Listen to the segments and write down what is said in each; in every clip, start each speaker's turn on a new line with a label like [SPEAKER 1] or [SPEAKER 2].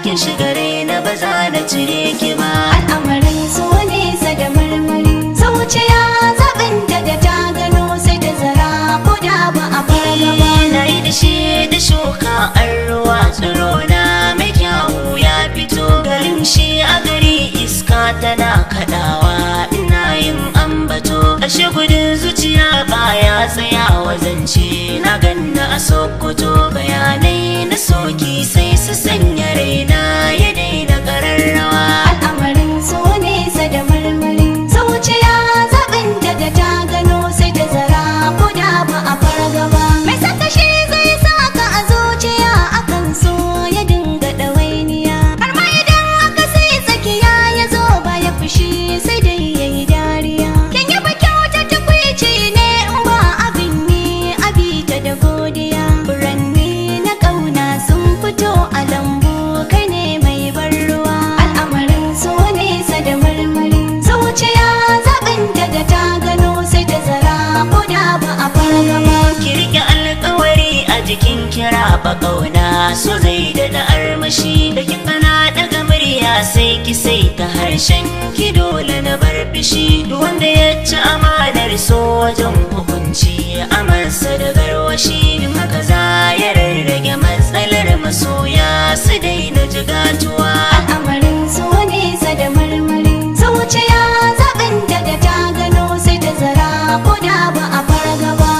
[SPEAKER 1] Kin shigare na ba za na cire ki ba.
[SPEAKER 2] Al'amarin so nesa da marmari, zuciya zaɓin da ta gano sai ta zara ko da ba a farga ba.
[SPEAKER 1] Na yi da shi da shuka an ruwa tsiro na mai kyawu ya fito. Garin shi a gari iska tana kaɗawa ina yin ambato. Ashe gudun zuciya baya tsayawa zance na ganna a Sokoto. Bayanai na soki sai su sanya raina ya daina ƙararrawa.
[SPEAKER 2] Al'amarin so nesa da marmari, zuciya zaɓin da ta gano sai ta zara ko da ba a farga ba. Mai saka shi zai saka a zuciya akan so ya dinga ɗawainiya. Har ma idan aka sai tsakiya ya zo ba ya fushi sai dai ya yi dariya. Kin yaba kyauta tukwici ne in ba abin yi abita da godiya. Furanni na ƙauna sun fito a lambu kai ne mai ban ruwa. Al'amarin so nesa da marmari, zuciya zaɓin da ta gano sai ta zara ko da ba a farga ba.
[SPEAKER 1] Ki riƙe alƙawari a jikin kira ba ƙauna so zai daɗa armashi. Da kin gana daga murya sai ki sai ta harshen ki dole na bar fishi. Duk wanda ya ci amanar so wajen hukunci amarsa da garwashi. In haka za ya rarrage matsalar masoya su daina jigatuwa.
[SPEAKER 2] Al'amarin so nesa da marmari, zuciya zaɓin da ta gano sai ta zara ko da ba a farga ba.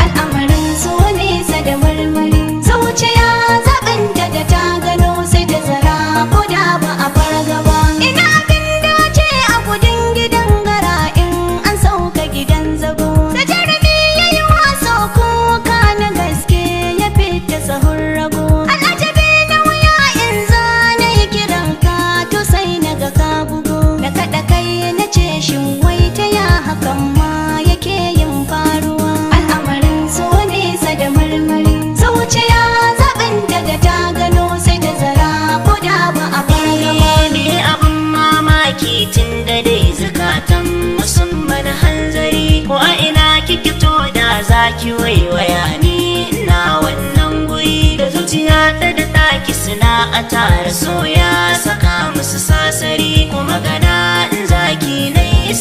[SPEAKER 2] Al'amarin so nesa da marmari, zuciya zaɓin da ta gano sai ta zara ko da ba a farga ba. Ina abin dace a gudun gidan gara in an sauka gidan zago. Da jarumi ya yi wasa kuka na gaske ya fita sahun rago. Al'ajabi na wuya in zana yi kiran ka to sai na ga ka bugo. Na kaɗa kai na ce shin wai ta ya hakan ma yake yin faruwa. Al'amarin so nesa da marmari, zuciya zaɓin da ta gano sai ta zara ko da ba a farga ba.
[SPEAKER 1] Ne abin mamaki tun da dai zukatan musamman hanzari. Ko a ina kike to da za ki waiwaya ni ina wannan guri. Da zuciya ta da ɗaki suna a tare so ya saka musu sasari. Ko magana in zaki na yi